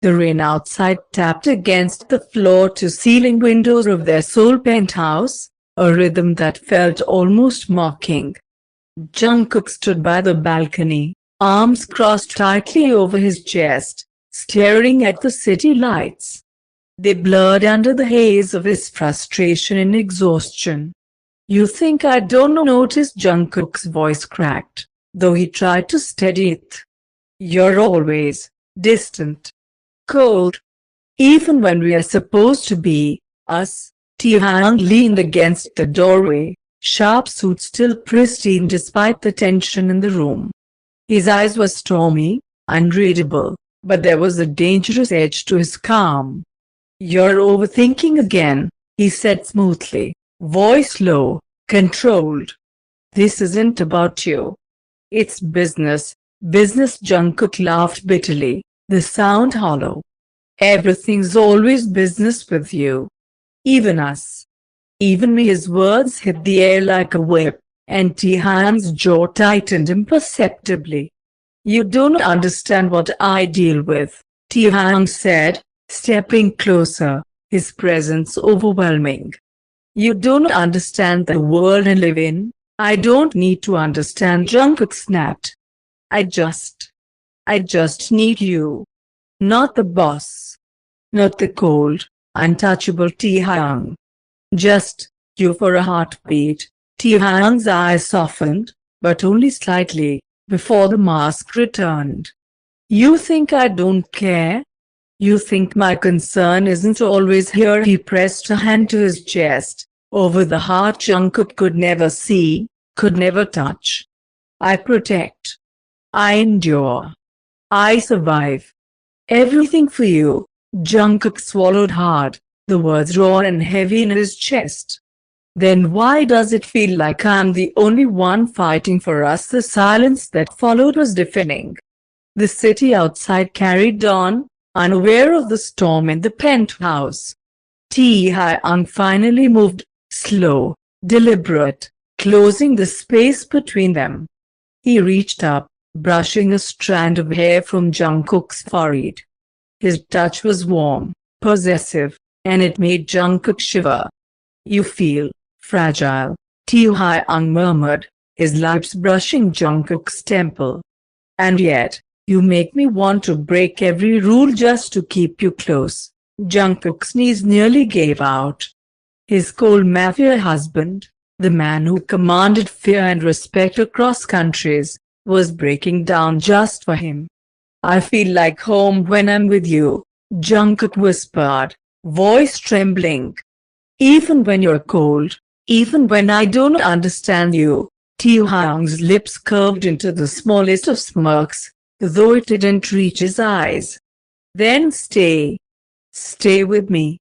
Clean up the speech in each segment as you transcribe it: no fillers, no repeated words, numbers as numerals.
The rain outside tapped against the floor-to-ceiling windows of their Seoul penthouse, a rhythm that felt almost mocking. Jungkook stood by the balcony, arms crossed tightly over his chest, staring at the city lights. They blurred under the haze of his frustration and exhaustion. "You think I don't notice?" Jungkook's voice cracked, though he tried to steady it. "You're always distant, cold. Even when we are supposed to be us." Taehyung leaned against the doorway, sharp suit still pristine despite the tension in the room. His eyes were stormy, unreadable, but there was a dangerous edge to his calm. "You're overthinking again," he said smoothly, voice low, controlled. "This isn't about you. It's business." "Business?" Jungkook laughed bitterly, the sound hollow. "Everything's always business with you. Even us. Even me." His words hit the air like a whip, and Taehyung's jaw tightened imperceptibly. "You don't understand what I deal with," Taehyung said, stepping closer, his presence overwhelming. "You don't understand the world I live in." "I don't need to understand," Jungkook snapped. I just need you. Not the boss. Not the cold, untouchable Taehyung. Just you for a heartbeat." Taehyung's eyes softened, but only slightly, before the mask returned. "You think I don't care? You think my concern isn't always here?" He pressed a hand to his chest, over the heart Jungkook could never see, could never touch. "I protect. I endure. I survive. Everything for you." Jungkook swallowed hard, the words raw and heavy in his chest. "Then why does it feel like I'm the only one fighting for us?" The silence that followed was deafening. The city outside carried on, unaware of the storm in the penthouse. Taehyung finally moved, slow, deliberate, closing the space between them. He reached up, brushing a strand of hair from Jungkook's forehead. His touch was warm, possessive, and it made Jungkook shiver. "You feel fragile," Taehyung murmured, his lips brushing Jungkook's temple. "And yet, you make me want to break every rule just to keep you close." Jungkook's knees nearly gave out. His cold Mafia husband, the man who commanded fear and respect across countries, was breaking down just for him. "I feel like home when I'm with you," Jungkook whispered, voice trembling. "Even when you're cold, even when I don't understand you." Taehyung's lips curved into the smallest of smirks, though it didn't reach his eyes. "Then stay. Stay with me.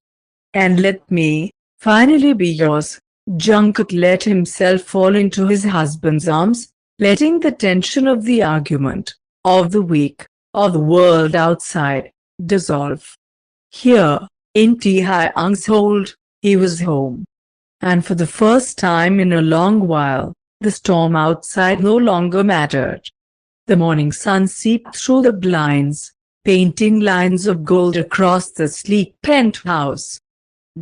And let me finally be yours." Jungkook let himself fall into his husband's arms, letting the tension of the argument, of the week, of the world outside, dissolve. Here, in Taehyung's hold, he was home. And for the first time in a long while, the storm outside no longer mattered. The morning sun seeped through the blinds, painting lines of gold across the sleek penthouse.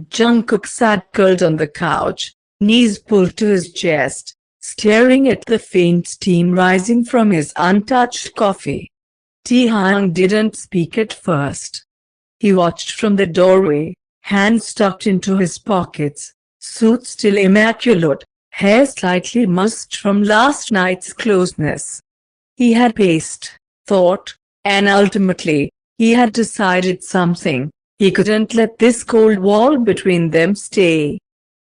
Jungkook sat curled on the couch, knees pulled to his chest, staring at the faint steam rising from his untouched coffee. Taehyung didn't speak at first. He watched from the doorway, hands tucked into his pockets, suit still immaculate, hair slightly mussed from last night's closeness. He had paced, thought, and ultimately, he had decided something. He couldn't let this cold wall between them stay.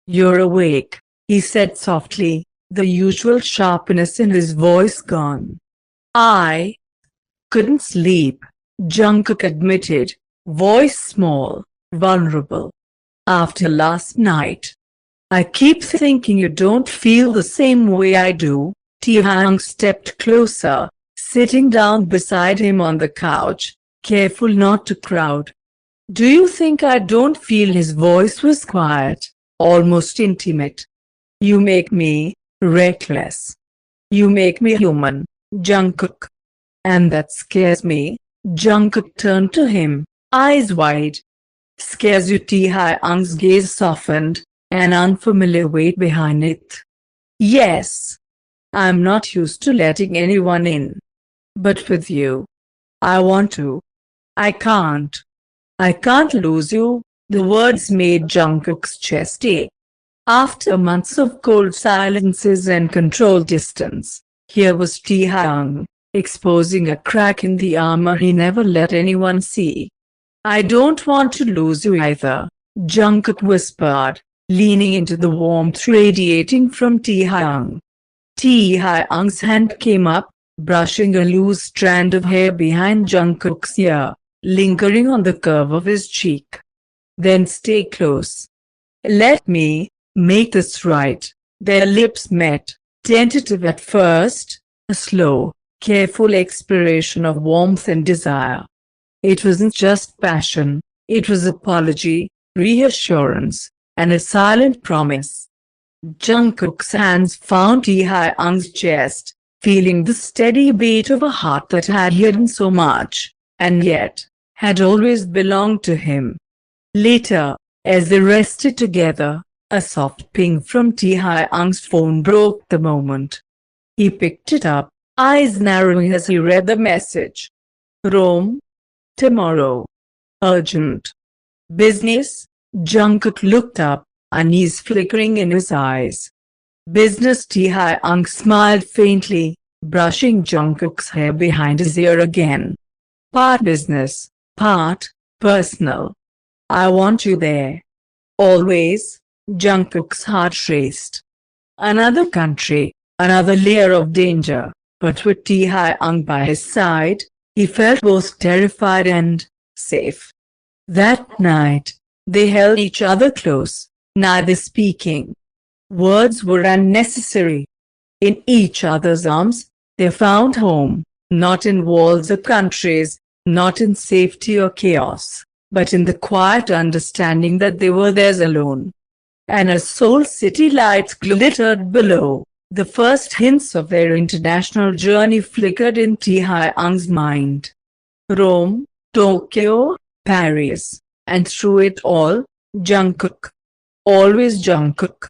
"You're awake," he said softly, the usual sharpness in his voice gone. "I couldn't sleep," Jungkook admitted, voice small, vulnerable. "After last night. I keep thinking you don't feel the same way I do." Taehyung stepped closer, sitting down beside him on the couch, careful not to crowd. "Do you think I don't feel?" His voice was quiet, almost intimate. "You make me reckless. You make me human, Jungkook. And that scares me." Jungkook turned to him, eyes wide. Scares you? Taehyung's gaze softened, an unfamiliar weight behind it. Yes. I'm not used to letting anyone in. But with you, I want to. I can't. I can't lose you. The words made Jungkook's chest ache. After months of cold silences and controlled distance, here was Taehyung, exposing a crack in the armor he never let anyone see. I don't want to lose you either, Jungkook whispered, leaning into the warmth radiating from Taehyung. Taehyung's hand came up, brushing a loose strand of hair behind Jungkook's ear, lingering on the curve of his cheek. Then stay close. Let me make this right. Their lips met, tentative at first, a slow, careful exploration of warmth and desire. It wasn't just passion, it was apology, reassurance, and a silent promise. Jungkook's hands found Taehyung's chest, feeling the steady beat of a heart that had hidden so much, and yet, had always belonged to him. Later, as they rested together, a soft ping from Taehyung's phone broke the moment. He picked it up, eyes narrowing as he read the message. Rome? Tomorrow. Urgent. Business? Jungkook looked up, unease flickering in his eyes. Business? Taehyung smiled faintly, brushing Jungkook's hair behind his ear again. Part business, part personal. I want you there. Always. Jungkook's heart raced. Another country, another layer of danger, but with Taehyung by his side, he felt both terrified and safe. That night, they held each other close, neither speaking. Words were unnecessary. In each other's arms, they found home, not in walls or countries, not in safety or chaos, but in the quiet understanding that they were theirs alone. And as Seoul city lights glittered below, the first hints of their international journey flickered in Taehyung's mind. Rome, Tokyo, Paris, and through it all, Jungkook. Always Jungkook.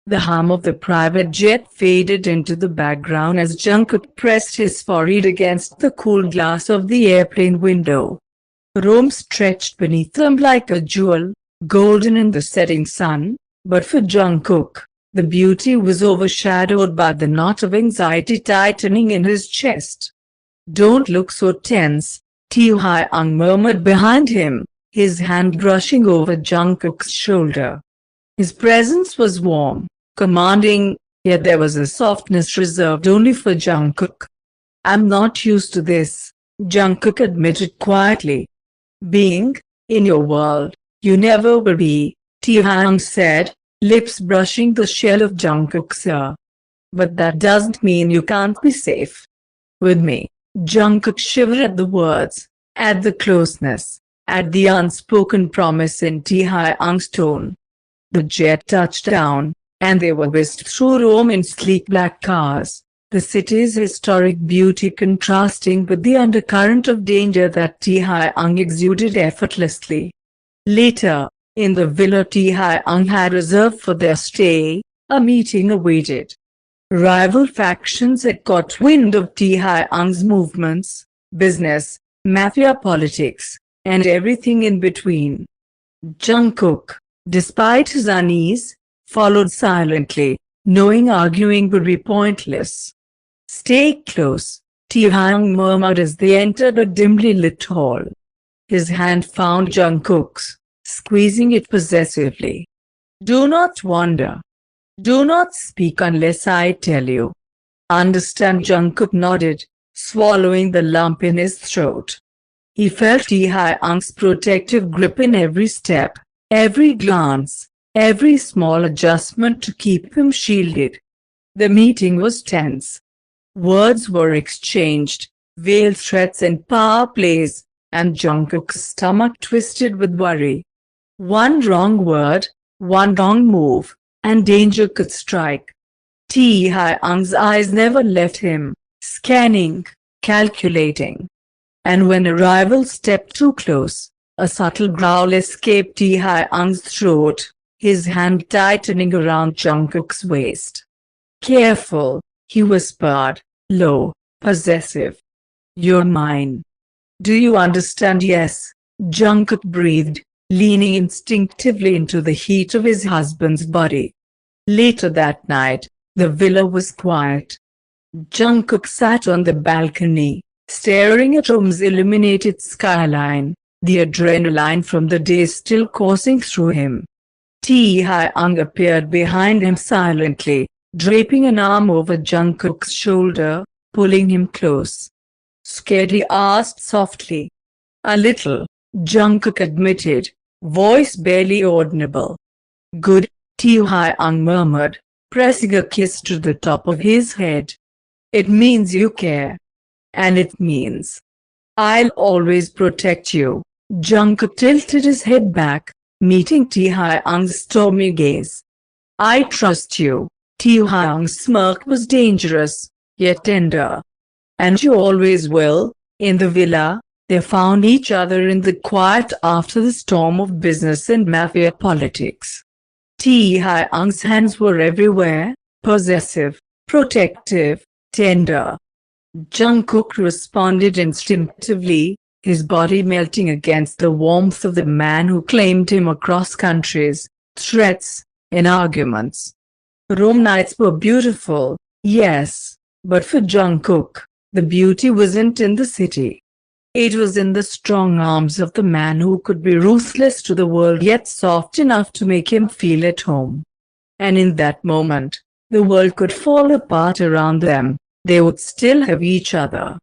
The hum of the private jet faded into the background as Jungkook pressed his forehead against the cool glass of the airplane window. Rome stretched beneath them like a jewel, golden in the setting sun, but for Jungkook, the beauty was overshadowed by the knot of anxiety tightening in his chest. Don't look so tense, Taehyung murmured behind him, his hand brushing over Jungkook's shoulder. His presence was warm, commanding, yet there was a softness reserved only for Jungkook. I'm not used to this, Jungkook admitted quietly. Being in your world, you never will be, Taehyung said, lips brushing the shell of Jungkook's ear. But that doesn't mean you can't be safe with me. Jungkook shivered at the words, at the closeness, at the unspoken promise in Taehyung's tone. The jet touched down, and they were whisked through Rome in sleek black cars, the city's historic beauty contrasting with the undercurrent of danger that Taehyung exuded effortlessly. Later, in the villa Taehyung had reserved for their stay, a meeting awaited. Rival factions had caught wind of Taehyung's movements, business, mafia politics, and everything in between. Jungkook, despite his unease, followed silently, knowing arguing would be pointless. Stay close, Taehyung murmured as they entered a dimly lit hall. His hand found Jungkook's, squeezing it possessively. Do not wander. Do not speak unless I tell you. Understand? Jungkook nodded, swallowing the lump in his throat. He felt Taehyung's protective grip in every step, every glance, every small adjustment to keep him shielded. The meeting was tense. Words were exchanged, veiled threats and power plays, and Jungkook's stomach twisted with worry. One wrong word, one wrong move, and danger could strike. Taehyung's eyes never left him, scanning, calculating. And when a rival stepped too close, A subtle growl escaped Taehyung's throat, his hand tightening around Jungkook's waist. "Careful," he whispered, low, possessive. "You're mine. Do you understand?" "Yes," Jungkook breathed, leaning instinctively into the heat of his husband's body. Later that night, the villa was quiet. Jungkook sat on the balcony, staring at Rome's illuminated skyline, the adrenaline from the day still coursing through him. Taehyung appeared behind him silently, draping an arm over Jungkook's shoulder, pulling him close. "Scared?" he asked softly. "A little," Jungkook admitted, voice barely audible. "Good," Taehyung murmured, pressing a kiss to the top of his head. "It means you care. And it means I'll always protect you." Jungkook tilted his head back, meeting Taehyung's stormy gaze. "I trust you." Taehyung's smirk was dangerous, yet tender. "And you always will." In the villa, they found each other in the quiet after the storm of business and mafia politics. Taehyung's hands were everywhere, possessive, protective, tender. Jungkook responded instinctively, his body melting against the warmth of the man who claimed him across countries, threats, and arguments. Rome nights were beautiful, yes, but for Jungkook, the beauty wasn't in the city. It was in the strong arms of the man who could be ruthless to the world yet soft enough to make him feel at home. And in that moment, the world could fall apart around them. They would still have each other.